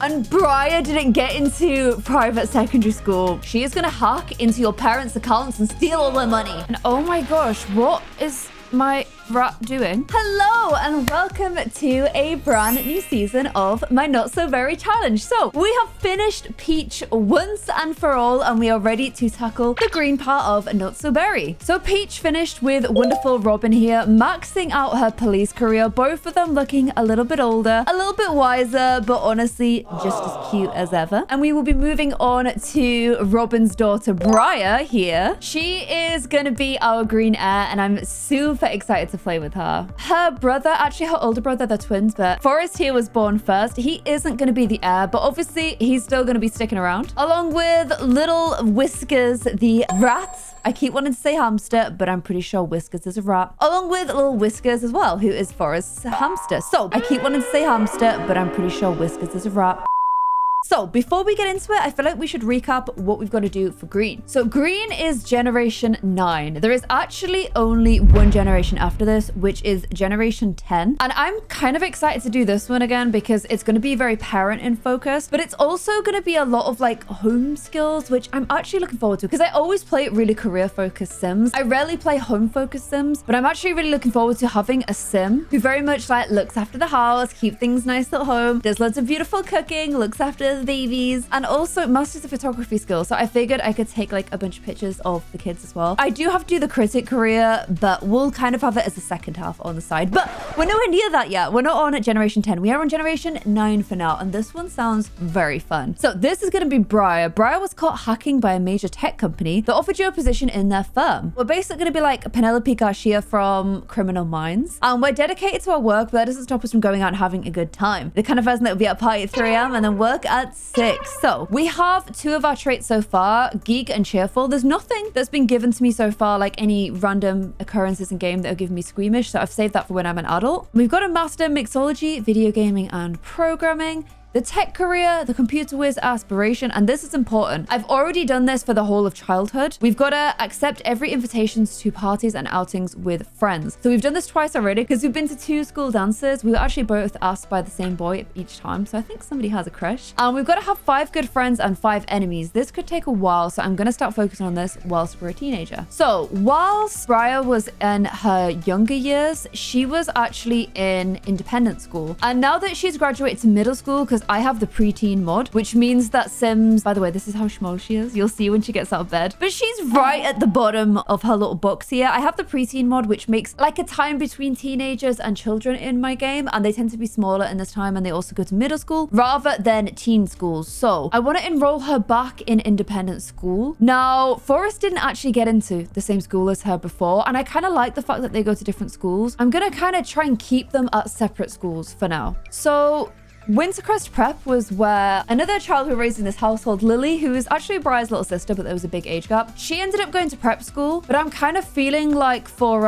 and Briar didn't get into private secondary school, she is gonna hack into your parents' accounts and steal all their money. And oh my gosh, what is my rat doing? Hello and welcome to a brand new season of my Not So Berry challenge. So we have finished Peach once and for all, and we are ready to tackle the green part of Not So Berry. So Peach finished with wonderful Robin here, maxing out her police career, both of them looking a little bit older, a little bit wiser, but honestly just as cute as ever. And we will be moving on to Robin's daughter Briar here. She is gonna be our green heir, and I'm super excited to play with her. Her brother, actually her older brother, they're twins, but Forrest here was born first. He isn't going to be the heir, but obviously he's still going to be sticking around. Along with little Whiskers, the rat. I keep wanting to say hamster, but I'm pretty sure Whiskers is a rat. Along with little Whiskers as well, who is Forrest's hamster. So I keep wanting to say hamster, but I'm pretty sure Whiskers is a rat. So before we get into it, I feel like we should recap what we've got to do for green. So green is generation 9. There is actually only one generation after this, which is generation 10. And I'm kind of excited to do this one again because it's going to be very parent in focus, but it's also going to be a lot of like home skills, which I'm actually looking forward to because I always play really career focused sims. I rarely play home focused sims, but I'm actually really looking forward to having a sim who very much like looks after the house, keep things nice at home, does lots of beautiful cooking, looks after the babies, and also masters the photography skills. So I figured I could take like a bunch of pictures of the kids as well. I do have to do the critic career, but we'll kind of have it as the second half on the side. But we're nowhere near that yet. We're not on at generation 10. We are on generation 9 for now, and this one sounds very fun. So this is going to be Briar. Briar was caught hacking by a major tech company that offered you a position in their firm. We're basically going to be like Penelope Garcia from Criminal Minds, and we're dedicated to our work, but that doesn't stop us from going out and having a good time. The kind of person that will be at a party at 3 a.m. and then work at 6. So we have 2 of our traits so far, geek and cheerful. There's nothing that's been given to me so far, like any random occurrences in game that are giving me squeamish. So I've saved that for when I'm an adult. We've got a master mixology, video gaming and programming, the tech career, the computer whiz aspiration, and this is important. I've already done this for the whole of childhood. We've got to accept every invitations to parties and outings with friends. So we've done this twice already because we've been to 2 school dances. We were actually both asked by the same boy each time. So I think somebody has a crush. And we've got to have 5 good friends and 5 enemies. This could take a while, so I'm going to start focusing on this whilst we're a teenager. So whilst Briar was in her younger years, she was actually in independent school. And now that she's graduated to middle school, because I have the preteen mod, which means that Sims, by the way, this is how small she is. You'll see when she gets out of bed, but she's right at the bottom of her little box here. I have the preteen mod, which makes like a time between teenagers and children in my game, and they tend to be smaller in this time, and they also go to middle school rather than teen schools. So I want to enroll her back in independent school. Now, Forrest didn't actually get into the same school as her before, and I kind of like the fact that they go to different schools. I'm gonna kind of try and keep them at separate schools for now. So Wintercrest Prep was where another child who raised in this household, Lily, who is actually Briar's little sister, but there was a big age gap. She ended up going to prep school, but I'm kind of feeling like for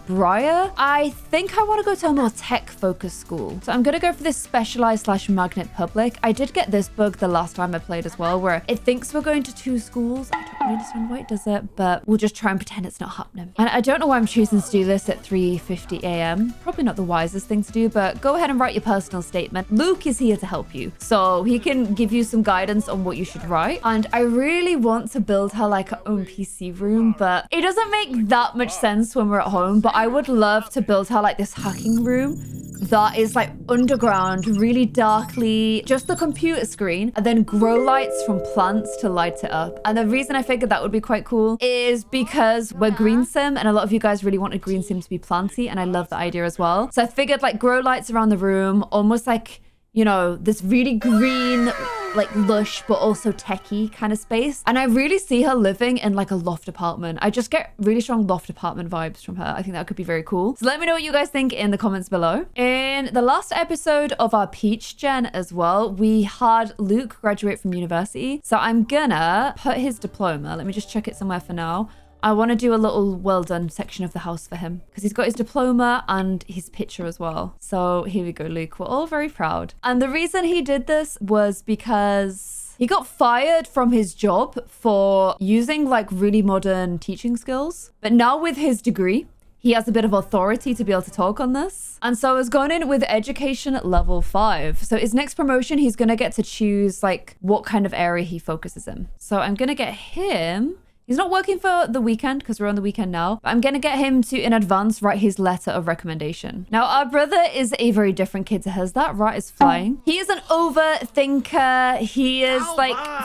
Briar, I think I want to go to a more tech-focused school. So I'm going to go for this specialized / magnet public. I did get this bug the last time I played as well, where it thinks we're going to 2 schools. I don't really understand why it does it, but we'll just try and pretend it's not happening. And I don't know why I'm choosing to do this at 3:50 a.m. Probably not the wisest thing to do, but go ahead and write your personal statement. Luke is here to help you, so he can give you some guidance on what you should write. And I really want to build her like her own PC room, but it doesn't make that much sense when we're at home. But I would love to build her like this hacking room that is like underground, really darkly, just the computer screen, and then grow lights from plants to light it up. And the reason I figured that would be quite cool is because we're green sim, and a lot of you guys really wanted green sim to be planty, and I love the idea as well. So I figured like grow lights around the room, almost like, you know, this really green, like lush, but also techie kind of space. And I really see her living in like a loft apartment. I just get really strong loft apartment vibes from her. I think that could be very cool. So let me know what you guys think in the comments below. In the last episode of our Peach Gen as well, we had Luke graduate from university. So I'm gonna put his diploma. Let me just check it somewhere for now. I want to do a little well done section of the house for him because he's got his diploma and his picture as well. So here we go, Luke. We're all very proud. And the reason he did this was because he got fired from his job for using like really modern teaching skills. But now with his degree, he has a bit of authority to be able to talk on this. And so I was going in with education level 5. So his next promotion, he's going to get to choose like what kind of area he focuses in. So I'm going to get him... He's not working for the weekend because we're on the weekend now. I'm going to get him to, in advance, write his letter of recommendation. Now, our brother is a very different kid to hers. That rat is flying. He is an overthinker. He is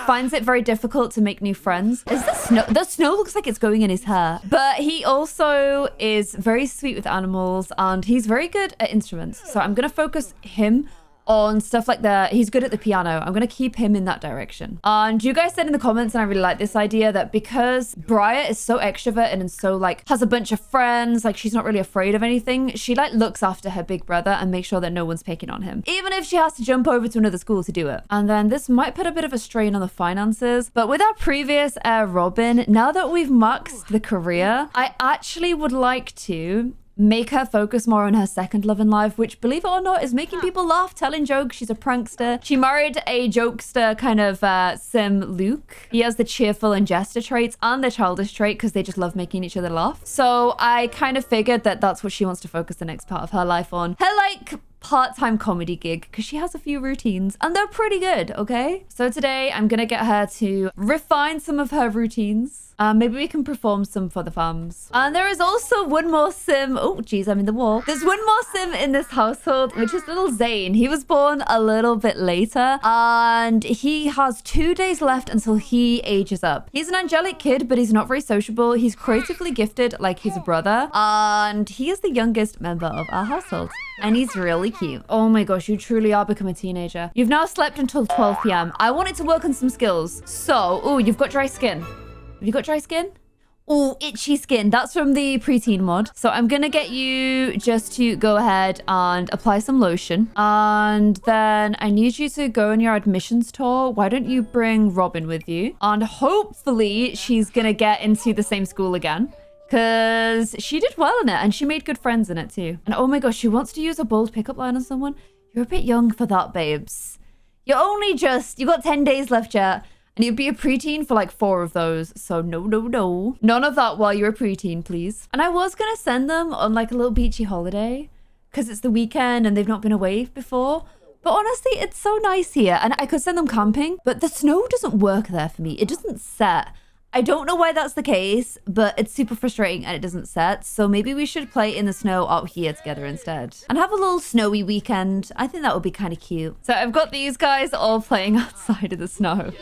finds it very difficult to make new friends. Is the snow? The snow looks like it's going in his hair. But he also is very sweet with animals and he's very good at instruments. So I'm going to focus him on stuff like that. He's good at the piano. I'm going to keep him in that direction. And you guys said in the comments, and I really like this idea, that because Briar is so extroverted and so like has a bunch of friends, like she's not really afraid of anything, she like looks after her big brother and makes sure that no one's picking on him, even if she has to jump over to another school to do it. And then this might put a bit of a strain on the finances, but with our previous Robin, now that we've maxed the career, I actually would like to make her focus more on her second love in life, which, believe it or not, is making people laugh, telling jokes. She's a prankster. She married a jokester kind of sim, Luke. He has the cheerful and jester traits and the childish trait because they just love making each other laugh. So I kind of figured that that's what she wants to focus the next part of her life on. Her like part-time comedy gig, because she has a few routines and they're pretty good, okay? So today I'm gonna get her to refine some of her routines. Maybe we can perform some for the fams. And there is also one more sim. Oh, geez, I'm in the wall. There's one more sim in this household, which is little Zane. He was born a little bit later and he has 2 days left until he ages up. He's an angelic kid, but he's not very sociable. He's creatively gifted like his brother. And he is the youngest member of our household. And he's really cute. Oh my gosh, you truly are becoming a teenager. You've now slept until 12 p.m. I wanted to work on some skills. So, oh, you've got dry skin. Have you got dry skin? Oh, itchy skin. That's from the preteen mod. So I'm going to get you just to go ahead and apply some lotion. And then I need you to go on your admissions tour. Why don't you bring Robin with you? And hopefully she's going to get into the same school again, because she did well in it and she made good friends in it too. And oh my gosh, she wants to use a bold pickup line on someone. You're a bit young for that, babes. You got 10 days left yet. And you'd be a preteen for like 4 of those. So no. None of that while you're a preteen, please. And I was going to send them on like a little beachy holiday because it's the weekend and they've not been away before. But honestly, it's so nice here. And I could send them camping, but the snow doesn't work there for me. It doesn't set. I don't know why that's the case, but it's super frustrating and it doesn't set. So maybe we should play in the snow out here together instead and have a little snowy weekend. I think that would be kind of cute. So I've got these guys all playing outside of the snow.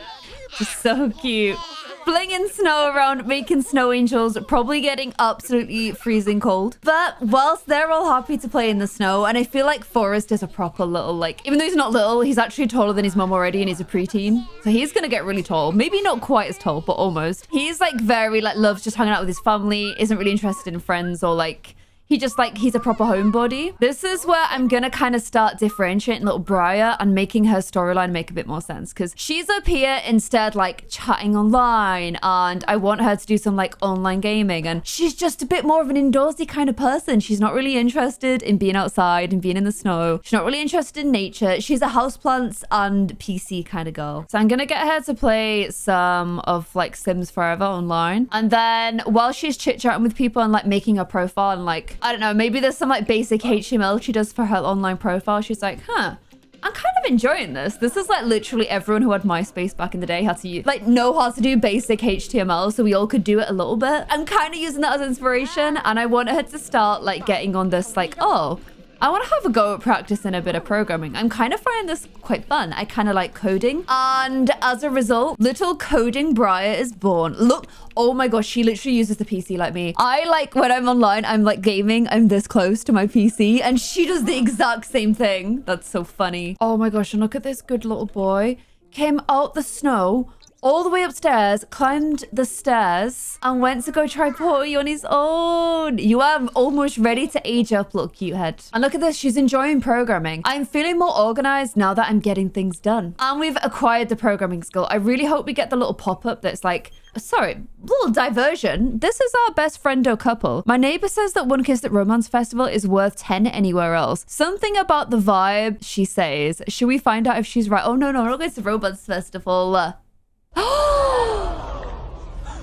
Just so cute. Flinging snow around, making snow angels, probably getting absolutely freezing cold. But whilst they're all happy to play in the snow, and I feel like Forrest is a proper little, like, even though he's not little, he's actually taller than his mum already and he's a preteen. So he's gonna get really tall. Maybe not quite as tall, but almost. He's like very, like, loves just hanging out with his family, isn't really interested in friends or like, he's a proper homebody. This is where I'm gonna kind of start differentiating little Briar and making her storyline make a bit more sense, because she's up here instead like chatting online, and I want her to do some like online gaming, and she's just a bit more of an indoorsy kind of person. She's not really interested in being outside and being in the snow. She's not really interested in nature. She's a houseplants and PC kind of girl. So I'm gonna get her to play some of like Sims Forever online, and then while she's chit-chatting with people and like making her profile and like, I don't know, maybe there's some like basic HTML she does for her online profile. She's like, I'm kind of enjoying this. This is like literally everyone who had MySpace back in the day had to know how to do basic HTML, so we all could do it a little bit. I'm kind of using that as inspiration, and I want her to start like getting on this like, oh, I want to have a go at practicing a bit of programming. I'm kind of finding this quite fun. I kind of like coding. And as a result, little coding Briar is born. Look, oh my gosh, she literally uses the PC like me. I like, when I'm online, I'm like gaming, I'm this close to my PC, and she does the exact same thing. That's so funny. Oh my gosh, and look at this good little boy. Came out the snow, all the way upstairs, climbed the stairs, and went to go try potty on his own. You are almost ready to age up, little cute head. And look at this, she's enjoying programming. I'm feeling more organized now that I'm getting things done. And we've acquired the programming skill. I really hope we get the little pop-up that's like, sorry, little diversion. This is our best friendo couple. My neighbor says that One Kiss at Romance Festival is worth 10 anywhere else. Something about the vibe, she says. Should we find out if she's right? Oh, no, we're not going to Romance Festival.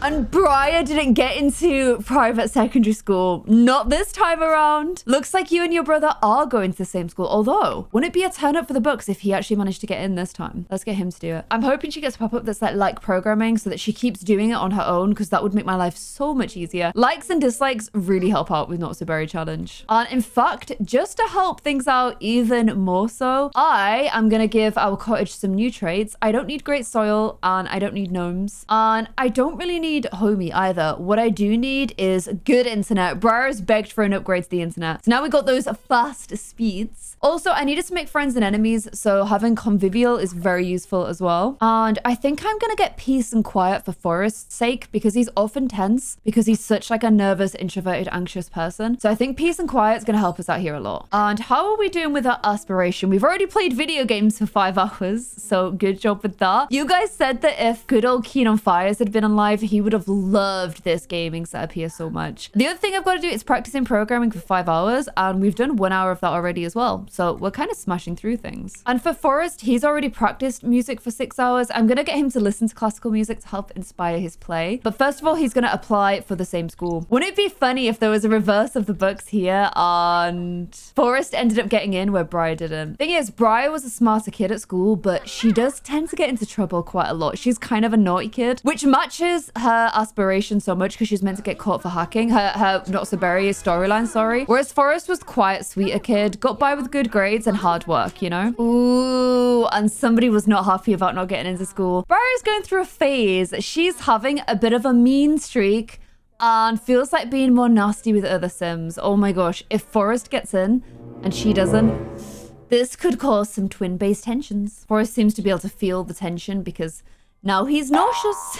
And Briar didn't get into private secondary school. Not this time around. Looks like you and your brother are going to the same school. Although, wouldn't it be a turn up for the books if he actually managed to get in this time? Let's get him to do it. I'm hoping she gets a pop-up that's like programming so that she keeps doing it on her own, because that would make my life so much easier. Likes and dislikes really help out with Not So Berry Challenge. And in fact, just to help things out even more so, I am going to give our cottage some new traits. I don't need great soil and I don't need gnomes. And I don't really need homey either. What I do need is good internet. Briar's begged for an upgrade to the internet. So now we got those fast speeds. Also, I needed to make friends and enemies, so having convivial is very useful as well. And I think I'm gonna get peace and quiet for Forrest's sake, because he's often tense, because he's such like a nervous, introverted, anxious person. So I think peace and quiet is gonna help us out here a lot. And how are we doing with our aspiration? We've already played video games for 5 hours, so good job with that. You guys said that if good old Keen on Fires had been on live, he would have loved this gaming setup here so much. The other thing I've got to do is practicing programming for 5 hours, and we've done 1 hour of that already as well. So we're kind of smashing through things. And for Forrest, he's already practiced music for 6 hours. I'm going to get him to listen to classical music to help inspire his play. But first of all, he's going to apply for the same school. Wouldn't it be funny if there was a reverse of the books here and Forrest ended up getting in where Briar didn't? Thing is, Briar was a smarter kid at school, but she does tend to get into trouble quite a lot. She's kind of a naughty kid, which matches her aspiration so much because she's meant to get caught for hacking. Her Not So Berry storyline, sorry. Whereas Forrest was quiet, sweeter kid, got by with good grades and hard work, you know? Ooh, and somebody was not happy about not getting into school. Briar's going through a phase. She's having a bit of a mean streak and feels like being more nasty with other Sims. Oh my gosh, if Forrest gets in and she doesn't, this could cause some twin-based tensions. Forrest seems to be able to feel the tension because now he's nauseous.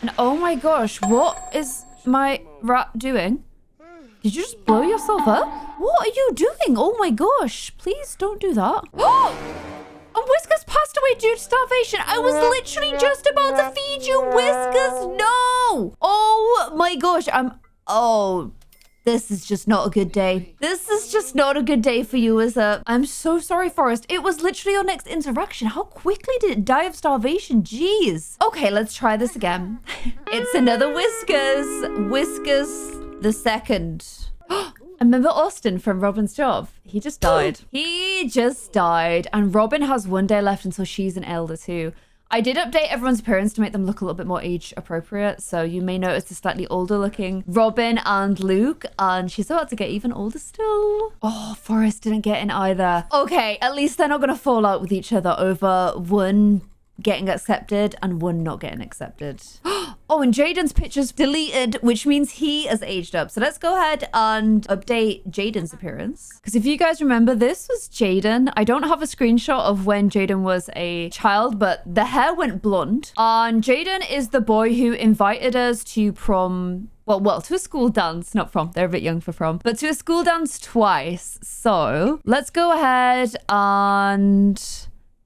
And oh my gosh, what is my rat doing? Did you just blow yourself up? What are you doing? Oh my gosh, please don't do that. And Whiskers passed away due to starvation. I was literally just about to feed you, Whiskers. No. Oh my gosh, oh, this is just not a good day. This is just not a good day for you, is it? I'm so sorry, Forrest. It was literally your next interaction. How quickly did it die of starvation? Jeez. Okay, let's try this again. It's another Whiskers. Whiskers the second. Remember Austin from Robin's Job? He just died. He just died. And Robin has 1 day left until she's an elder too. I did update everyone's appearance to make them look a little bit more age appropriate. So you may notice a slightly older looking Robin and Luke. And she's about to get even older still. Oh, Forrest didn't get in either. Okay, at least they're not going to fall out with each other over one getting accepted and one not getting accepted. Oh, and Jaden's picture's deleted, which means he has aged up. So let's go ahead and update Jaden's appearance. Because if you guys remember, this was Jaden. I don't have a screenshot of when Jaden was a child, but the hair went blonde. And Jaden is the boy who invited us to prom. Well, to a school dance, not prom. They're a bit young for prom, but to a school dance twice. So let's go ahead and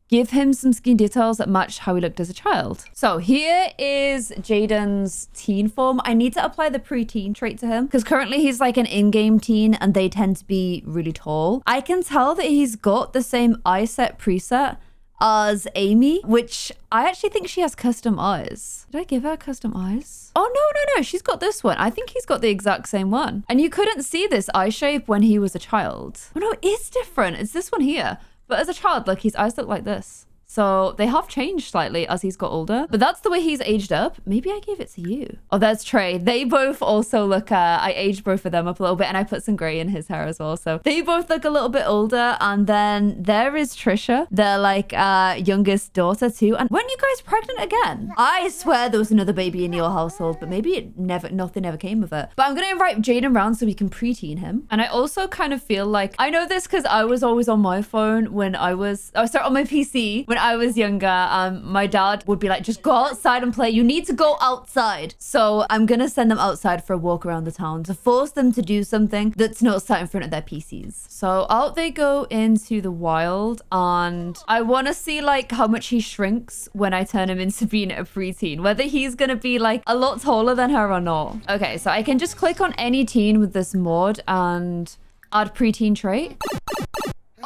give him some skin details that match how he looked as a child. So here is Jaden's teen form. I need to apply the pre-teen trait to him because currently he's like an in-game teen and they tend to be really tall. I can tell that he's got the same eye set preset as Amy, which I actually think she has custom eyes. Did I give her custom eyes? Oh, no. She's got this one. I think he's got the exact same one. And you couldn't see this eye shape when he was a child. Oh no, it is different. It's this one here. But as a child, like, his eyes look like this. So they have changed slightly as he's got older. But that's the way he's aged up. Maybe I gave it to you. Oh, there's Trey. They both also look, I aged both of them up a little bit. And I put some gray in his hair as well. So they both look a little bit older. And then there is Trisha, their like youngest daughter too. And weren't you guys pregnant again? I swear there was another baby in your household. But maybe nothing ever came of it. But I'm going to invite Jaden around so we can preteen him. And I also kind of feel like, I know this because I was always on my phone when I was, on my PC when I was younger. My dad would be like, just go outside and play. You need to go outside. So I'm gonna send them outside for a walk around the town to force them to do something that's not sat in front of their PCs. So out they go into the wild, and I want to see like how much he shrinks when I turn him into being a preteen, whether he's gonna be like a lot taller than her or not. Okay, so I can just click on any teen with this mod and add preteen trait.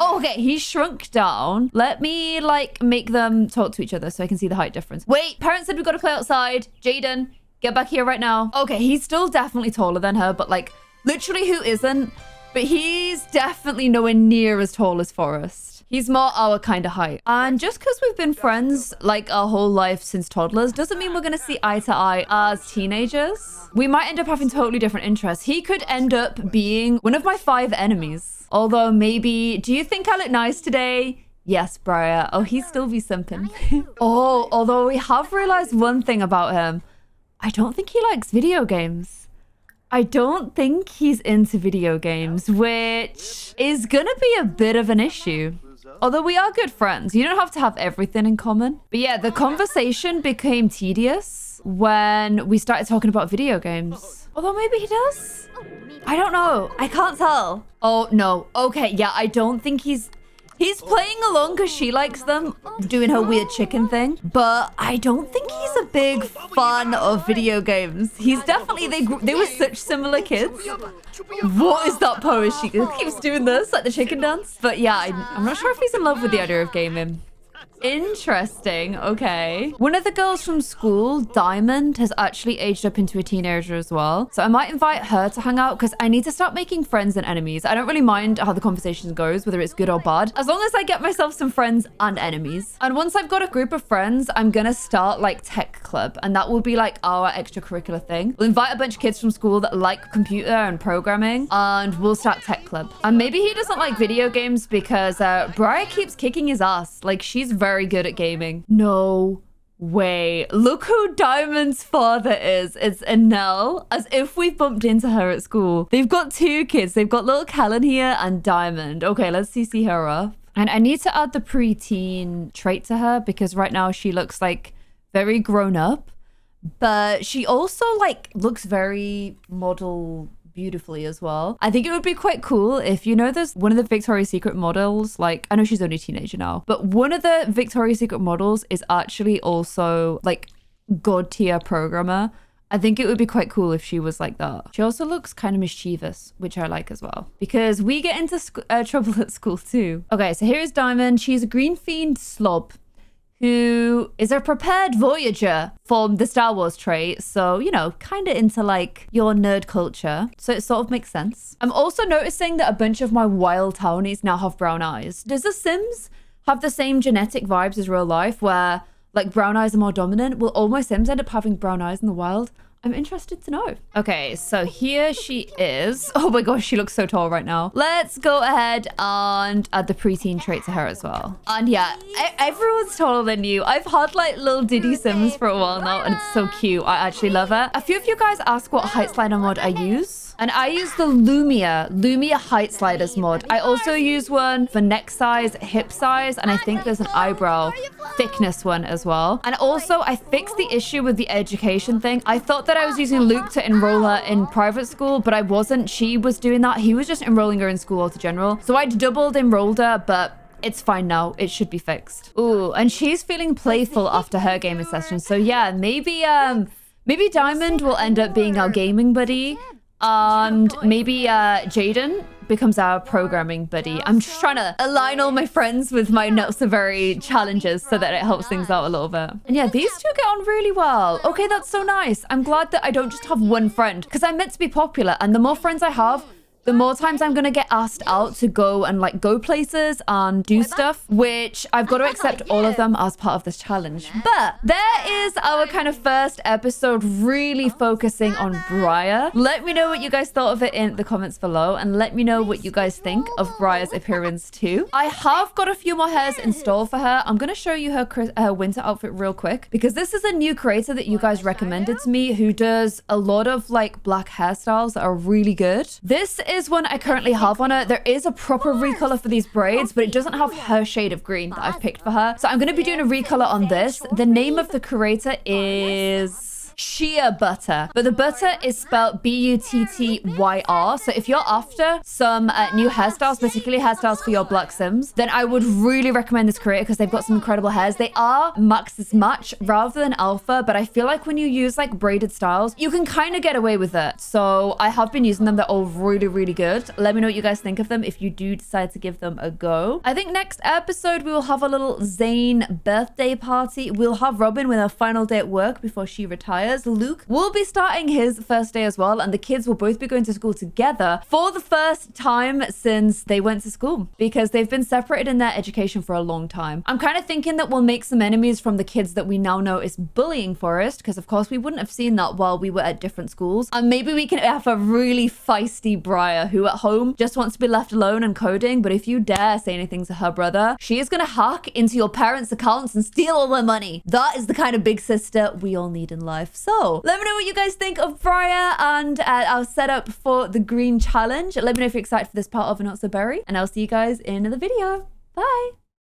Oh, okay, he shrunk down. Let me like make them talk to each other so I can see the height difference. Wait, parents said we've got to play outside. Jaden, get back here right now. Okay, he's still definitely taller than her, but like literally who isn't? But he's definitely nowhere near as tall as Forrest. He's more our kind of height. And just because we've been friends like our whole life since toddlers doesn't mean we're going to see eye to eye as teenagers. We might end up having totally different interests. He could end up being one of my 5 enemies. Although maybe, do you think I look nice today? Yes, Briar. Oh, he'd still be simping. Oh, although we have realized one thing about him. I don't think he likes video games. I don't think he's into video games, which is gonna be a bit of an issue. Although we are good friends. You don't have to have everything in common. But yeah, the conversation became tedious when we started talking about video games. Although maybe he does? I don't know. I can't tell. Oh, no. Okay, yeah, I don't think he's playing along because she likes them, doing her weird chicken thing. But I don't think he's a big fan of video games. He's definitely, they were such similar kids. What is that pose? She keeps doing this, like the chicken dance. But yeah, I'm not sure if he's in love with the idea of gaming. Interesting. Okay. One of the girls from school, Diamond, has actually aged up into a teenager as well. So I might invite her to hang out because I need to start making friends and enemies. I don't really mind how the conversation goes, whether it's good or bad, as long as I get myself some friends and enemies. And once I've got a group of friends, I'm going to start like tech club. And that will be like our extracurricular thing. We'll invite a bunch of kids from school that like computer and programming and we'll start tech club. And maybe he doesn't like video games because Briar keeps kicking his ass. Like she's very good at gaming. No way. Look who Diamond's father is. It's Anel, as if we bumped into her at school. They've got 2 kids. They've got little Kellen here and Diamond. Okay, let's CC her up. And I need to add the preteen trait to her because right now she looks like very grown up, but she also like looks very model beautifully as well. I think it would be quite cool if, you know, there's one of the Victoria's Secret models, like I know she's only a teenager now, but one of the Victoria's Secret models is actually also like god tier programmer. I think it would be quite cool if she was like that. She also looks kind of mischievous, which I like as well, because we get into trouble at school too. Okay, so here's Diamond. She's a green fiend slob who is a prepared voyager from the Star Wars trait. So, you know, kind of into like your nerd culture. So it sort of makes sense. I'm also noticing that a bunch of my wild townies now have brown eyes. Does The Sims have the same genetic vibes as real life where like brown eyes are more dominant? Will all my Sims end up having brown eyes in the wild? I'm interested to know. Okay, so here she is. Oh my gosh, she looks so tall right now. Let's go ahead and add the preteen trait to her as well. And yeah, everyone's taller than you. I've had like little Diddy Sims for a while now and it's so cute. I actually love it. A few of you guys ask what height slider mod I use. And I use the Lumia height sliders mod. I also use one for neck size, hip size, and I think there's an eyebrow thickness one as well. And also I fixed the issue with the education thing. I thought that I was using Luke to enroll her in private school, but I wasn't. She was doing that. He was just enrolling her in school altogether. So I doubled enrolled her, but it's fine now. It should be fixed. Ooh, and she's feeling playful after her gaming session. So yeah, maybe Diamond will end up being our gaming buddy. And maybe Jaden becomes our programming buddy. I'm just trying to align all my friends with my not so very challenges so that it helps things out a little bit. And yeah, these 2 get on really well. Okay, that's so nice. I'm glad that I don't just have one friend because I'm meant to be popular. And the more friends I have, the more times I'm going to get asked out to go and like go places and do stuff, which I've got to accept all of them as part of this challenge. But there is our kind of first episode really focusing on Briar. Let me know what you guys thought of it in the comments below and let me know what you guys think of Briar's appearance too. I have got a few more hairs in store for her. I'm going to show you her winter outfit real quick because this is a new creator that you guys recommended to me who does a lot of like black hairstyles that are really good. This is one I currently have on her. There is a proper recolor for these braids, but it doesn't have her shade of green that I've picked for her. So I'm going to be doing a recolor on this. The name of the creator is sheer butter. But the butter is spelled B-U-T-T-Y-R. So if you're after some new hairstyles, particularly hairstyles for your Black Sims, then I would really recommend this creator because they've got some incredible hairs. They are Max's Match rather than Alpha, but I feel like when you use like braided styles, you can kind of get away with it. So I have been using them. They're all really, really good. Let me know what you guys think of them if you do decide to give them a go. I think next episode, we will have a little Zayn birthday party. We'll have Robin with her final day at work before she retires. Luke will be starting his first day as well, and the kids will both be going to school together for the first time since they went to school because they've been separated in their education for a long time. I'm kind of thinking that we'll make some enemies from the kids that we now know is bullying Forest, because of course we wouldn't have seen that while we were at different schools. And maybe we can have a really feisty Briar who at home just wants to be left alone and coding, but if you dare say anything to her brother, she is going to hack into your parents' accounts and steal all their money. That is the kind of big sister we all need in life. So let me know what you guys think of Briar and our setup for the green challenge. Let me know if you're excited for this part of Not So Berry, and I'll see you guys in the video. Bye.